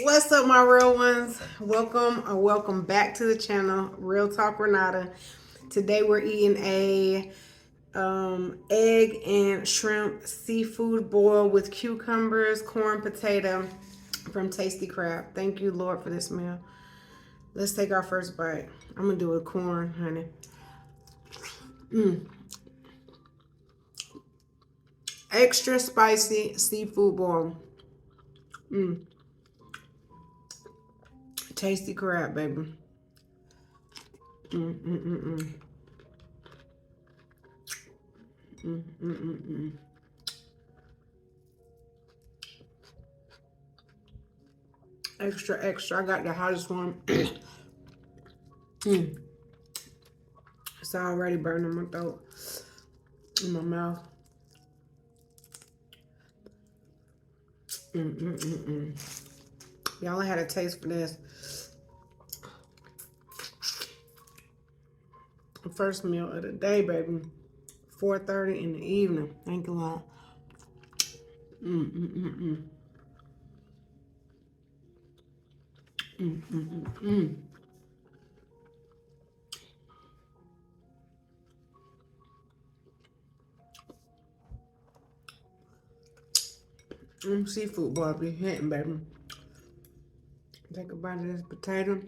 What's up, my real ones? Welcome or welcome back to the channel, Real Talk Renata. Today we're eating a egg and shrimp seafood boil with cucumbers, corn, potato from Tasty Crab. Thank you, Lord, for this meal. Let's take our first bite. I'm gonna do a corn, honey. Extra spicy seafood boil. Tasty Crab, baby. Extra, extra. I got the hottest one. It's already burning my throat, in my mouth. Y'all had a taste for this. First meal of the day, baby. 4:30 in the evening. Thank you, Lord. Seafood boy be hitting, baby. Take a bite of this potato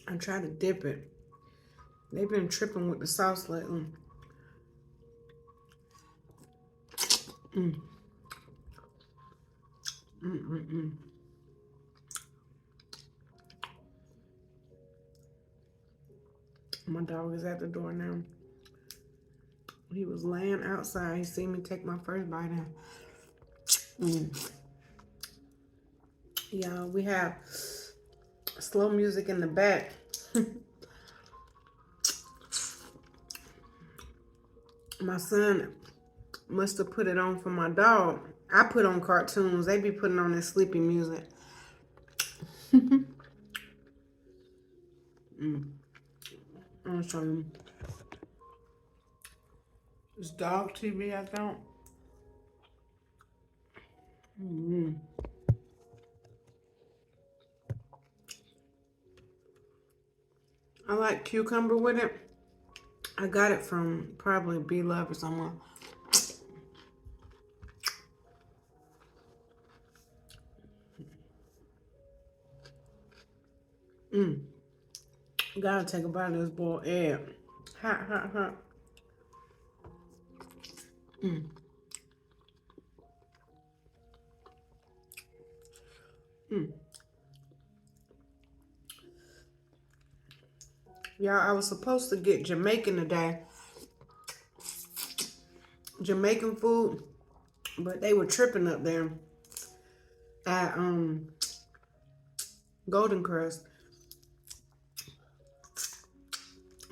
and try to dip it. They've been tripping with the sauce lately. My dog is at the door now. He was laying outside. He seen me take my first bite in. Y'all, we have slow music in the back. My son must have put it on for my dog. I put on cartoons. They be putting on this sleepy music. I'm show you. It's dog TV, I don't. I like cucumber with it. I got it from probably B Love or somewhere. Gotta take a bite of this boiled egg. Hot, hot, hot. Y'all, I was supposed to get Jamaican today. Jamaican food, but they were tripping up there at Golden Crust.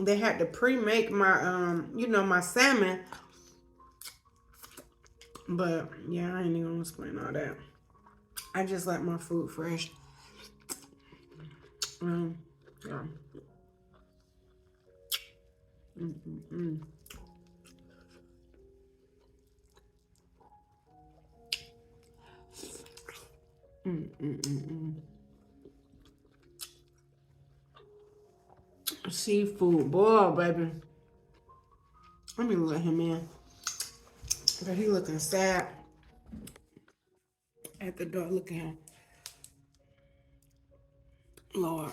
They had to pre-make my my salmon. But yeah, I ain't even gonna explain all that. I just like my food fresh. Yeah. Seafood boy, baby. Let me let him in. But he looking sad at the door. Look at him. Lord.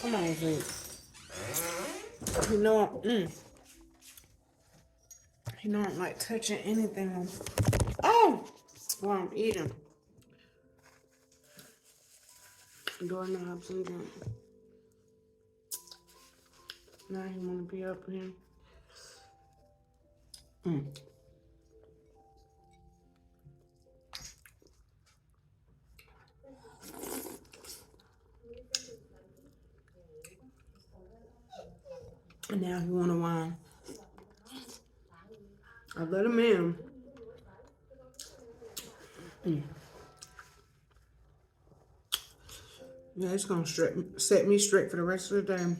Come on, sweet. You know, he don't like touching anything. Oh, while I'm eating. Doorknobs and junk. Now he wanna be up here. And now he wanna whine. I let him in. Yeah, it's gonna set me straight for the rest of the day.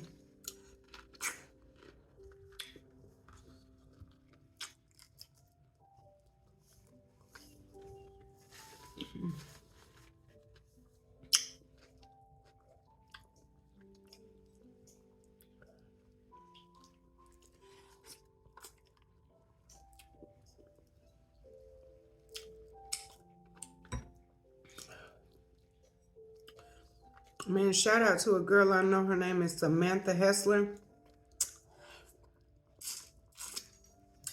Man, shout out to a girl I know. Her name is Samantha Hessler.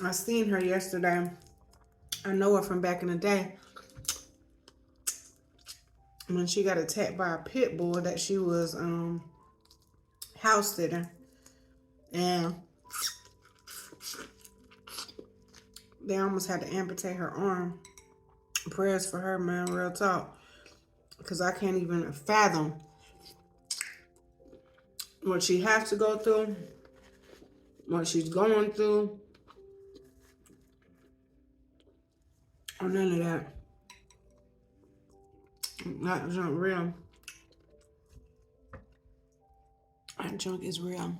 I seen her yesterday. I know her from back in the day when she got attacked by a pit bull that she was house sitting, and they almost had to amputate her arm. Prayers for her, man, real talk. Because I can't even fathom what she has to go through, what she's going through, or none of that. That junk real. That junk is real.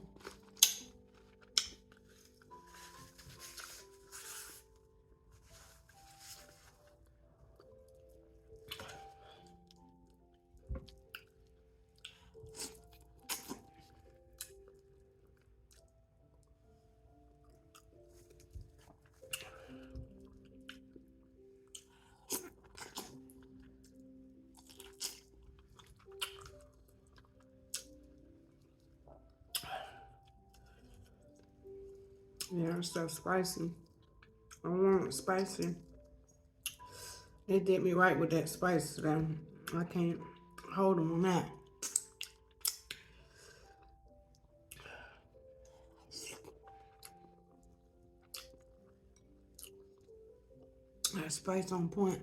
Yeah, it's so spicy. I want it spicy. They did me right with that spice though. I can't hold them on that. That spice on point.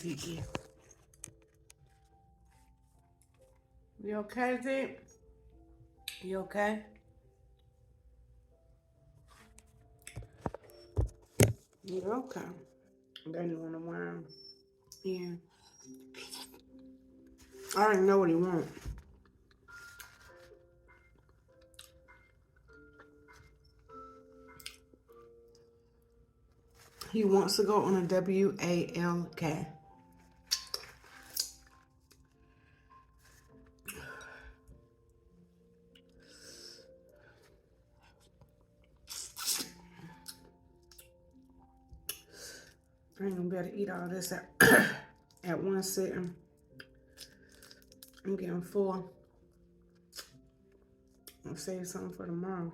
Zeke. You okay, Zeke? You okay? You okay? Then you want to worm. Yeah. I already know what he wants. He wants to go on a WALK. I ain't gonna be able to eat all this at one sitting. I'm getting full. I'll save something for tomorrow.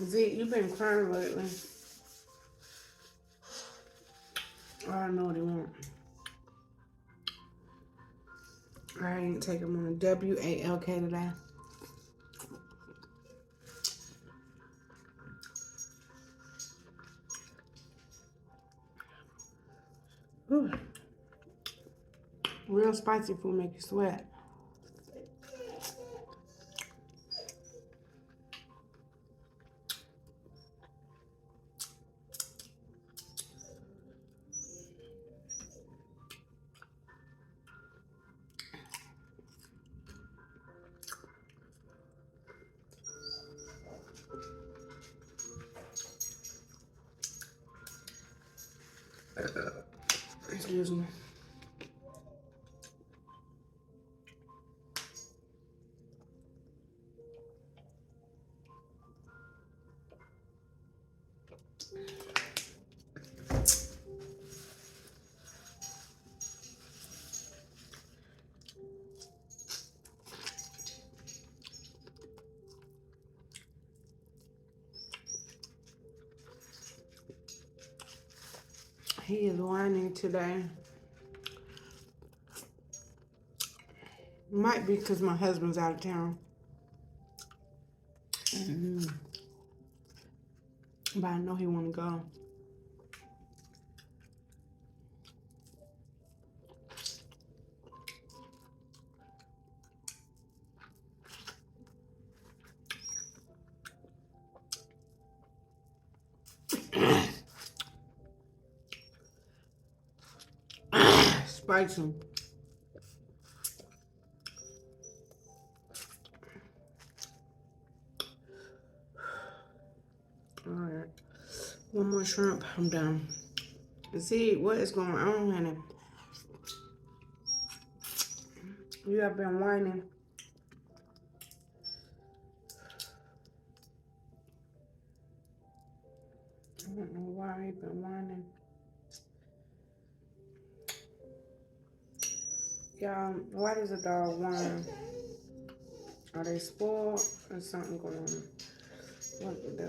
Zeke, you've been crying lately. Oh, I know what he wants. I ain't taking my WALK today. Ooh. Real spicy food make you sweat. Excuse me. He is whining today. Might be because my husband's out of town. But I know he want to go. Spicy. Alright. One more shrimp. I'm done. See what is going on, honey? You have been whining. I don't know why you've been whining. Y'all, why does a dog whine? Are they spoiled or something going on?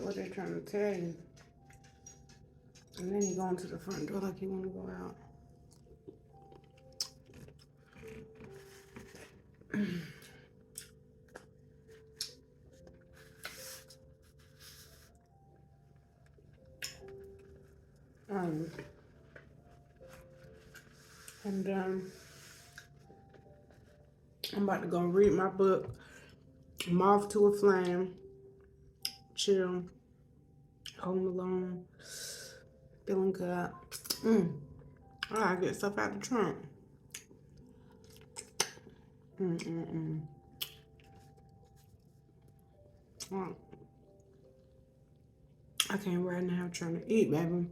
What they trying to tell you? And then he going to the front door like he want to go out. I'm done. I'm about to go read my book, Moth to a Flame, chill, home alone, feeling good. I gotta get stuff out the trunk. Oh, I can't right now trying to eat, baby.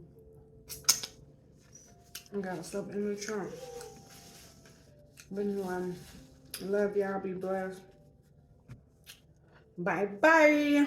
I got stuff in the trunk. But anyway, love y'all. Be blessed. Bye-bye.